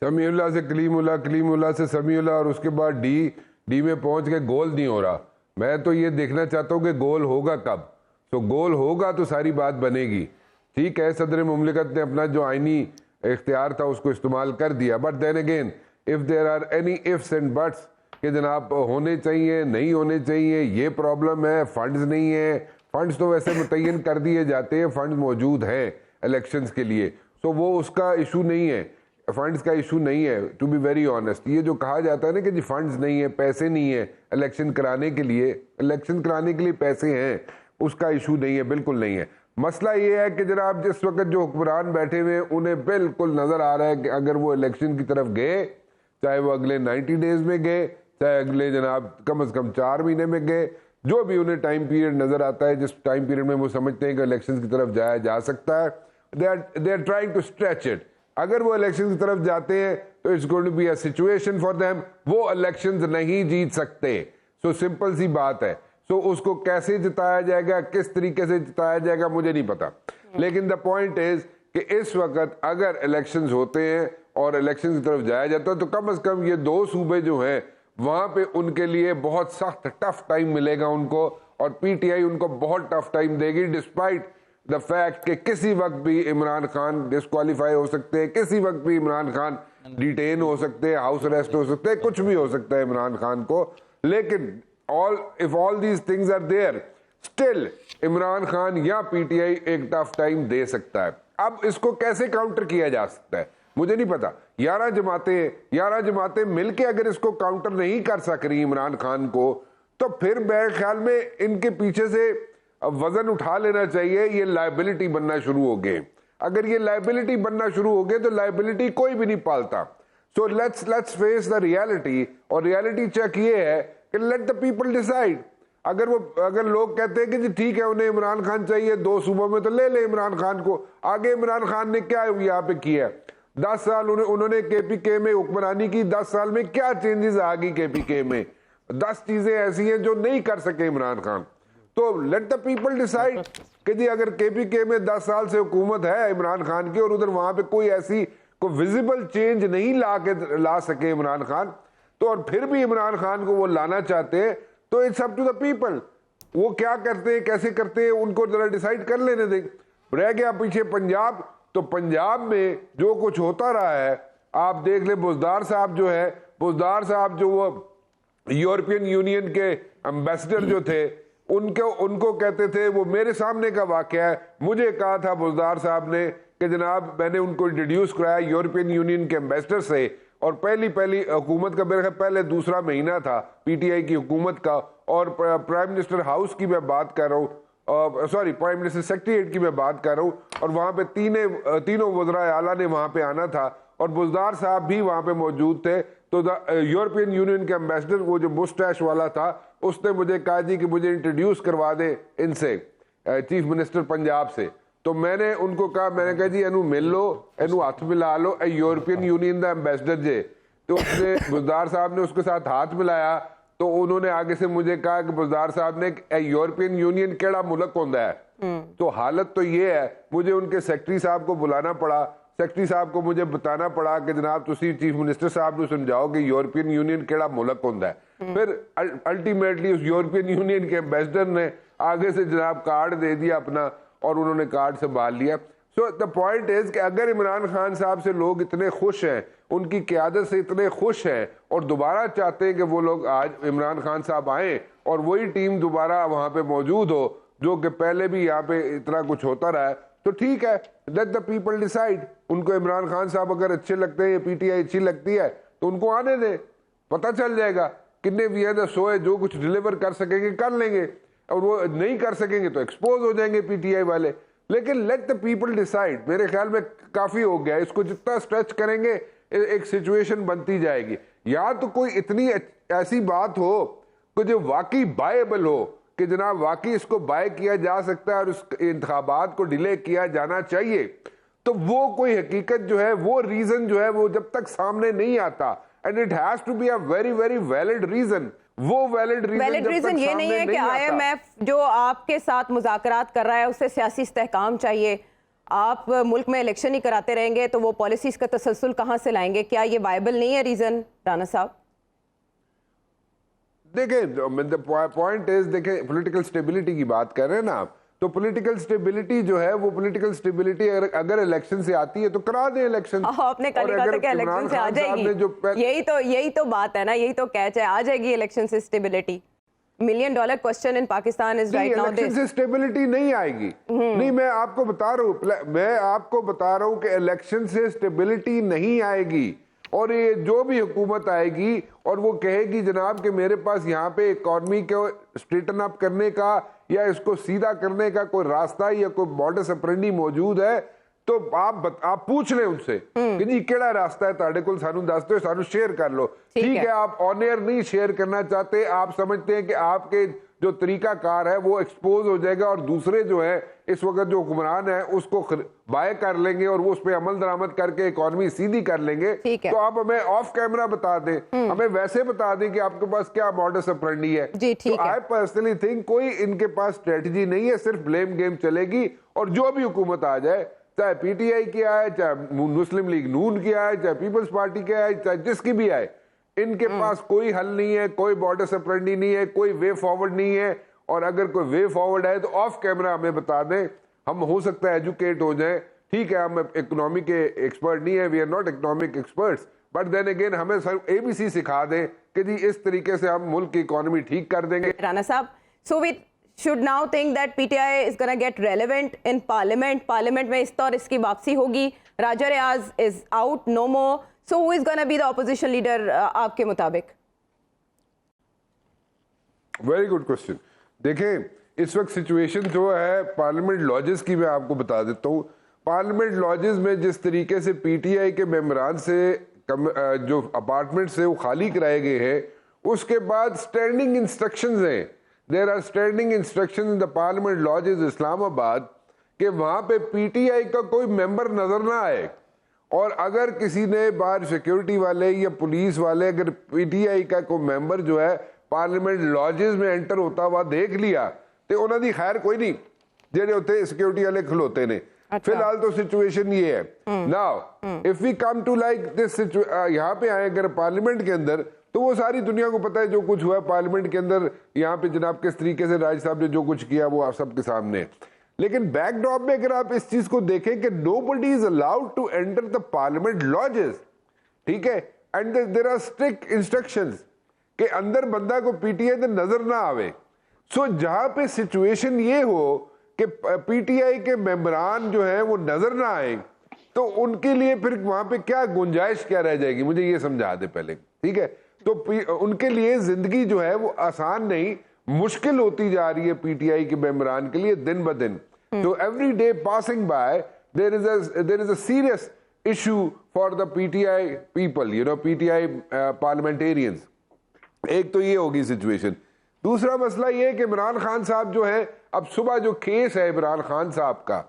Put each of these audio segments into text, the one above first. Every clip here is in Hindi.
समीउल्लाह से कलीमुल्लाह, कलीमुल्लाह से समीउल्लाह, और उसके बाद डी में पहुंच के गोल नहीं हो रहा। मैं तो ये देखना चाहता हूँ कि गोल होगा कब। तो गोल होगा तो सारी बात बनेगी। ठीक है, सदर मुमलिकत ने अपना जो आईनी इख्तियार था उसको इस्तेमाल कर दिया, but then again if there are any ifs and buts कि जनाब होने चाहिए नहीं होने चाहिए, ये प्रॉब्लम है, फंड्स नहीं है। फंड्स तो वैसे मुतय्यन कर दिए जाते हैं, फंड्स मौजूद हैं इलेक्शंस के लिए, तो वो उसका इशू नहीं है, फंड्स का इशू नहीं है। टू बी वेरी ऑनेस्ट, ये जो कहा जाता है ना कि जी फंड्स नहीं है, पैसे नहीं है इलेक्शन कराने के लिए पैसे हैं, उसका इशू नहीं है, बिल्कुल नहीं है। मसला ये है कि जनाब जिस वक्त जो हुक्मरान बैठे हुए हैं उन्हें बिल्कुल नज़र आ रहा है कि अगर वो इलेक्शन की तरफ गए, चाहे वो अगले 90 डेज में गए, चाहे अगले जनाब कम से कम 4 महीने में गए, जो भी उन्हें टाइम पीरियड नज़र आता है, जिस टाइम पीरियड में वो समझते हैं कि इलेक्शन की तरफ जाया जा सकता है, they are trying to stretch it. अगर वो इलेक्शन की तरफ जाते हैं तो it's going to be a situation for them, वो इलेक्शंस नहीं जीत सकते। सो सिंपल सी बात है। सो उसको कैसे जिताया जाएगा, किस तरीके से जिताया जाएगा, मुझे नहीं पता, लेकिन द पॉइंट इज कि इस वक्त अगर इलेक्शंस होते हैं और इलेक्शन की तरफ जाया जाता है तो कम से कम ये 2 सूबे जो हैं वहां पे उनके लिए बहुत सख्त टफ टाइम मिलेगा उनको, और पीटीआई उनको बहुत टफ टाइम देगी, डिस्पाइट द फैक्ट कि किसी वक्त भी इमरान खान डिस्क्वालीफाई हो सकते हैं, किसी वक्त भी इमरान खान डिटेन हो सकते हैं, हाउस अरेस्ट हो सकते हैं, कुछ भी हो सकता है इमरान खान को। लेकिन if all these things are there, still Imran Khan या पीटीआई एक टफ टाइम दे सकता है। अब इसको कैसे काउंटर किया जा सकता है मुझे नहीं पता। 11 जमातें मिलके अगर इसको काउंटर नहीं कर सक रही इमरान खान को, तो फिर मेरे ख्याल में इनके पीछे से वजन उठा लेना चाहिए। ये लायबिलिटी बनना शुरू हो गए। अगर ये लायबिलिटी बनना शुरू हो गए तो लायबिलिटी कोई भी नहीं पालता। So let's face the reality, और रियलिटी चेक ये है कि लेट द पीपल डिसाइड। अगर लोग कहते हैं कि जी ठीक है उन्हें इमरान खान चाहिए 2 सूबों में, तो ले ले इमरान खान को। आगे इमरान खान ने क्या यहाँ पे किया? 10 साल उन्होंने केपीके में हुक्मरानी की, 10 साल में क्या चेंजेस आ गई केपीके में? 10 चीजें ऐसी हैं जो नहीं कर सके इमरान खान। तो लेट द पीपल डिसाइड कि जी अगर केपीके में 10 साल से हुकूमत है इमरान खान की और उधर वहां पे कोई ऐसी कोई विजिबल चेंज नहीं ला सके इमरान खान, तो और फिर भी इमरान खान को वो लाना चाहते हैं, तो it's up to the people. वो क्या करते हैं, कैसे करते हैं, उनको जरा डिसाइड कर लेने दें। रह गया पीछे पंजाब, तो पंजाब में जो कुछ होता रहा है आप देख ले। बुज़दार साहब जो वो यूरोपियन यूनियन के एम्बेसडर जो थे, उनको कहते थे, वो मेरे सामने का वाकया है, मुझे कहा था बुज़दार साहब ने कि जनाब मैंने उनको इंट्रोड्यूस कराया यूरोपियन यूनियन के एम्बेसडर से, और पहली हुकूमत का मेरे ख्याल पहले दूसरा महीना था पीटीआई की हुकूमत का, और प्राइम मिनिस्टर हाउस की मैं बात कर रहा हूँ, सॉरी प्राइम मिनिस्टर सेक्रेटरीट की मैं बात कर रहा हूँ, और वहाँ पे तीनों वज़राए आला ने वहाँ पे आना था और बुज़दार साहब भी वहाँ पे मौजूद थे। तो यूरोपियन यूनियन के एम्बेसडर वो जो मुस्टैश वाला था, उसने मुझे कहा जी कि मुझे इंट्रोड्यूस करवा दे इनसे, चीफ मिनिस्टर पंजाब से। तो मैंने उनको कहा, मैंने कहा जी एनू मिल लो, एनू हाथ मिला लो, यूरोपियन यूनियन का एम्बेसडर जे। तो उसने बुज़दार साहब ने उसके साथ हाथ मिलाया, तो उन्होंने आगे से मुझे कहा कि बुज़दार साहब ने यूरोपियन यूनियन केड़ा मुल्क होता है। तो हालत तो ये है, मुझे उनके सेक्रेटरी साहब को बुलाना पड़ा, सेक्रेटरी साहब को मुझे बताना पड़ा कि जनाब तुसी चीफ मिनिस्टर साहब को समझाओ कि यूरोपियन यूनियन केड़ा मुल्क होता है। फिर अल्टीमेटली उस यूरोपियन यूनियन के एम्बेसडर ने आगे से जनाब कार्ड दे दिया अपना, और उन्होंने कार्ड संभाल लिया। सो द पॉइंट इज कि अगर इमरान खान साहब से लोग इतने खुश हैं, उनकी क़यादत से इतने खुश हैं और दोबारा चाहते हैं कि वो लोग आज इमरान खान साहब आए और वही टीम दोबारा वहाँ पे मौजूद हो जो कि पहले भी यहाँ पे इतना कुछ होता रहा है, तो ठीक है, लेट द पीपल डिसाइड। उनको इमरान खान साहब अगर अच्छे लगते हैं या पीटीआई अच्छी लगती है तो उनको आने दें, पता चल जाएगा कितने भी है सोए, जो कुछ डिलीवर कर सकेंगे कर लेंगे, और वो नहीं कर सकेंगे तो एक्सपोज हो जाएंगे पीटीआई वाले। लेकिन लेट द पीपल डिसाइड, मेरे ख्याल में काफी हो गया। इसको जितना स्ट्रेच करेंगे एक सिचुएशन बनती जाएगी। या तो कोई इतनी ऐसी बात हो कि जो वाकई बायबल हो कि जनाब वाकई इसको बाय किया जा सकता है और उस इंतखाबात को डिले किया जाना चाहिए, तो वो कोई हकीकत जो है, वो रीजन जो है, वो जब तक सामने नहीं आता, and it has to be a very very valid reason. वो वैलिड रीजन ये नहीं है कि आईएमएफ जो आपके साथ मुज़ाकरात कर रहा है उससे सियासी इस्तेहकाम चाहिए, आप मुल्क में इलेक्शन ही कराते रहेंगे तो वो पॉलिसीज का तसलसल कहां से लाएंगे? क्या ये वायबल नहीं है रीजन, राना साहब? देखें, पॉइंट इज, देखें, पॉलिटिकल स्टेबिलिटी की बात कर रहे हैं ना आप, तो पॉलिटिकल स्टेबिलिटी जो है वो पॉलिटिकल स्टेबिलिटी अगर इलेक्शन से आती है तो करा दें इलेक्शन। आपने कल कहा था कि इलेक्शन से आ जाएगी, यही तो बात है ना, यही तो कैच है, आ जाएगी इलेक्शन से stability. $1 million question in Pakistan is right now election से स्टेबिलिटी नहीं आएगी। नहीं, मैं आपको बता रहा हूं कि इलेक्शन से स्टेबिलिटी नहीं आएगी। और ये जो भी हुकूमत आएगी और वो कहेगी जनाब कि मेरे पास यहाँ पे इकॉनमी को स्ट्रेटन अप करने का या इसको सीधा करने का कोई रास्ता या कोई मॉडस ऑपरेंडी मौजूद है, तो आप पूछ लें उनसे कि जी केड़ा रास्ता है ताड़े को, सानू दस दो, सानू शेयर कर लो। ठीक है, आप ऑनर नहीं शेयर करना चाहते, आप समझते हैं कि आपके जो तरीका कार है वो एक्सपोज हो जाएगा और दूसरे जो है इस वक्त जो हुक्मरान है उसको बाय कर लेंगे और वो उस पर अमल दरामद करके इकॉनमी सीधी कर लेंगे। तो आप हमें ऑफ कैमरा बता दें, हमें वैसे बता दें कि आपके पास क्या मॉडस ऑपरेंडी है। तो आई पर्सनली थिंक कोई इनके पास स्ट्रेटजी नहीं है, सिर्फ ब्लेम गेम चलेगी। और जो भी हुकूमत आ जाए, चाहे पीटीआई की आए, चाहे मुस्लिम लीग नून की आए, चाहे पीपल्स पार्टी के आए, चाहे जिसकी भी आए, इनके पास कोई हल नहीं है, कोई मॉडस ऑपरेंडी नहीं है, कोई वे फॉरवर्ड नहीं है। और अगर कोई वे फॉरवर्ड है तो ऑफ कैमरा हमें बता दें, हम हो सकता है एजुकेट हो जाएं। ठीक है, हम इकोनॉमी के एक्सपर्ट नहीं है, we are not economic experts, but then again हमें सिर्फ एबीसी सिखा दें कि जी इस तरीके से हम मुल्क की इकोनॉमी ठीक कर देंगे। राना साहब, so we should now think that PTI is going to get relevant in parliament में इस तौर इसकी वापसी होगी। राजा रियाज is out, no more, so who is going to be the opposition leader आपके मुताबिक? Very good question. देखें, इस वक्त सिचुएशन जो है पार्लियामेंट लॉजेस की मैं आपको बता देता हूँ। पार्लियामेंट लॉजेस में जिस तरीके से पीटीआई के मेंबरान से जो अपार्टमेंट से वो खाली कराए गए हैं, उसके बाद स्टैंडिंग इंस्ट्रक्शंस हैं, there are standing instructions in the parliament lodges Islamabad कि वहां पे पीटीआई का कोई मेंबर नजर ना आए। और अगर किसी ने बाहर सिक्योरिटी वाले या पुलिस वाले अगर पीटीआई का कोई मेंबर जो है पार्लियामेंट लॉजेस में एंटर होता हुआ देख लिया तो उन्होंने खैर कोई नहीं, जेडे होते सिक्योरिटी वाले खलोते ने। फिलहाल तो सिचुएशन ये है। Now if we come to like this, यहाँ पे आए अगर पार्लियामेंट के अंदर, तो वो सारी दुनिया को पता है जो कुछ हुआ पार्लियामेंट के अंदर। यहाँ पे जनाब किस तरीके से राज साहब ने जो कुछ किया वो आप सबके सामने है। लेकिन बैकड्रॉप में अगर आप इस चीज को देखें कि nobody is allowed to enter the parliament lodges, ठीक है, and there are strict instructions कि अंदर बंदा को पीटीआई से नजर ना आवे। सो जहां पे सिचुएशन ये हो कि पीटीआई के मेंबरान जो है वो नजर ना आए, तो उनके लिए फिर वहां पे क्या गुंजाइश क्या रह जाएगी, मुझे ये समझा दे पहले। ठीक है, तो उनके लिए जिंदगी जो है वो आसान नहीं, मुश्किल होती जा रही है पीटीआई के मेंबरान के लिए दिन ब दिन। तो every day passing by there is a serious issue for the PTI people, you know, PTI parliamentarians. एक तो ये होगी सिचुएशन। दूसरा मसला ये है कि इमरान खान साहब जो है, अब सुबह जो केस है इमरान खान साहब का,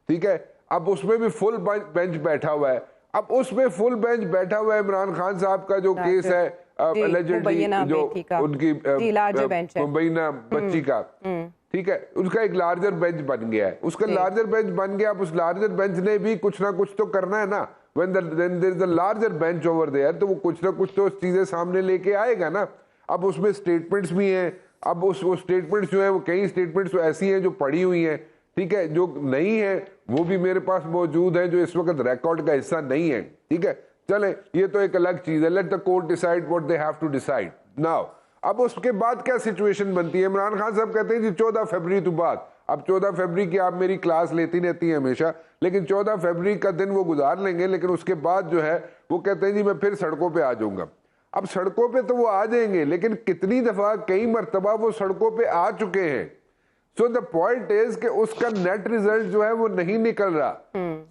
ठीक है, अब उसमें भी फुल बेंच बैठा हुआ है। अब उसमें फुल बेंच बैठा हुआ है इमरान खान साहब का जो केस है एलिजिडली जो उनकी मुबैना बच्ची का, ठीक है, उसका एक लार्जर बेंच बन गया है। उसका लार्जर बेंच बन गया, अब उस लार्जर बेंच ने भी कुछ ना कुछ तो करना है ना। when there is a larger bench over there, तो वो कुछ ना कुछ तो चीजें सामने लेके आएगा ना। अब उसमें स्टेटमेंट्स भी हैं, अब उस स्टेटमेंट्स जो है वो कई स्टेटमेंट्स ऐसी हैं जो पड़ी हुई हैं, ठीक है, जो नहीं है वो भी मेरे पास मौजूद है, जो इस वक्त रिकॉर्ड का हिस्सा नहीं है। ठीक है, चले, ये तो एक अलग चीज है। Let the court decide what they have to decide now. अब उसके बाद क्या सिचुएशन बनती है? इमरान खान साहब कहते हैं जी 14 फरवरी तो बाद। अब 14 फरवरी की आप मेरी क्लास लेती रहती हैं हमेशा, लेकिन 14 फरवरी का दिन वो गुजार लेंगे, लेकिन उसके बाद जो है वो कहते हैं जी मैं फिर सड़कों पे आ जाऊंगा। अब सड़कों पे तो वो आ जाएंगे, लेकिन कितनी दफा, कई मरतबा वो सड़कों पे आ चुके हैं। सो द पॉइंट इज कि उसका नेट रिजल्ट जो है वो नहीं निकल रहा।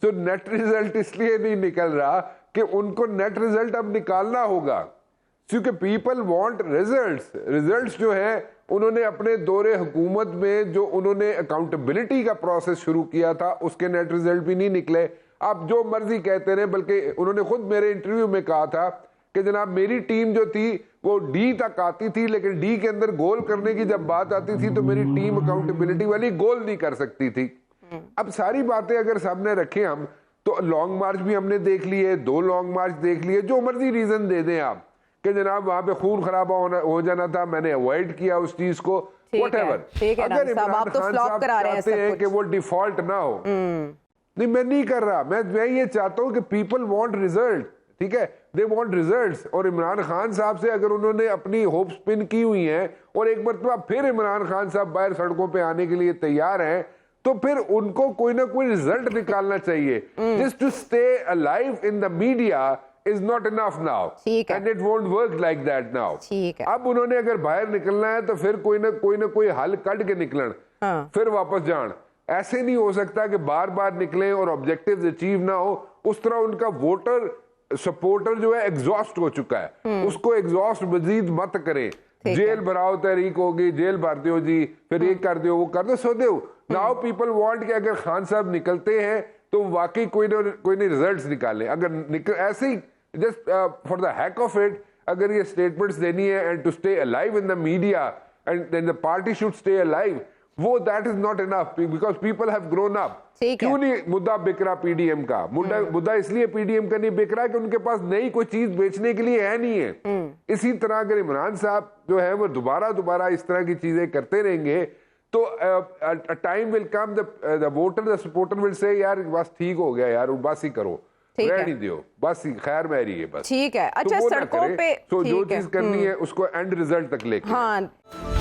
सो नेट रिजल्ट इसलिए नहीं निकल रहा कि उनको नेट रिजल्ट अब निकालना होगा, क्योंकि पीपल वांट रिजल्ट्स। रिजल्ट्स जो है उन्होंने अपने दौरे हुकूमत में जो उन्होंने अकाउंटेबिलिटी का प्रोसेस शुरू किया था, उसके नेट रिजल्ट भी नहीं निकले। आप जो मर्जी कहते रहे, बल्कि उन्होंने खुद मेरे इंटरव्यू में कहा था कि जनाब मेरी टीम जो थी वो डी तक आती थी, लेकिन डी के अंदर गोल करने की जब बात आती थी तो मेरी टीम अकाउंटेबिलिटी वाली गोल नहीं कर सकती थी। अब सारी बातें अगर सामने रखें हम, तो लॉन्ग मार्च भी हमने देख लिए, 2 लॉन्ग मार्च देख लिए, जो मर्जी रीजन दे दें आप कि जनाब वहां पे खून खराबा हो जाना था, मैंने अवॉइड किया उस चीज को, व्हाटएवर। अगर इमरान खान साहब चाहते हैं कि वो डिफॉल्ट ना हो, नहीं मैं नहीं कर रहा, मैं ये चाहता हूं कि पीपल वांट रिजल्ट, ठीक है, दे वांट रिजल्ट्स। और इमरान खान साहब से अगर उन्होंने अपनी होप स्पिन की हुई है और एक मरतबा फिर इमरान खान साहब बाहर सड़कों पे आने के लिए तैयार हैं, तो फिर उनको कोई ना कोई रिजल्ट निकालना चाहिए। Just to stay alive in the media is not enough now, and it won't work like that now. अब उन्होंने अगर बाहर निकलना है तो फिर कोई ना कोई हल कट के निकलन, फिर वापस जान। ऐसे नहीं हो सकता कि बार बार निकलें और ऑब्जेक्टिव्स अचीव ना हो। उस तरह उनका वोटर सपोर्टर जो है एग्जॉस्ट हो चुका है, उसको एग्जॉस्ट मजीद मत करें। जेल भराओ तहरीक होगी, जेल भर दो जी, फिर ये कर दो वो कर दो, सो दो। नाउ पीपल वांट कि अगर खान साहब निकलते हैं तो वाकई कोई ना रिजल्ट्स निकालें। अगर ऐसे ही just for the heck of it अगर ये स्टेटमेंट्स देनी है and to stay alive in the media and then the party should stay alive, वो that is not enough because people have grown up. क्यों नहीं मुद्दा बिक रहा पीडीएम का? मुद्दा इसलिए पीडीएम का नहीं बिक रहा कि उनके पास नई कोई चीज बेचने के लिए है नहीं है। इसी तरह अगर इमरान साहब जो है वो दोबारा इस तरह की चीजें करते रहेंगे तो time will come, the voter the supporter will say यार बस ठीक हो गया यार, बस ही करो, रहने दियो, बस खैर में रही है बस। ठीक है। अच्छा, सड़कों पे जो चीज करनी है उसको एंड रिजल्ट तक लेके। हाँ।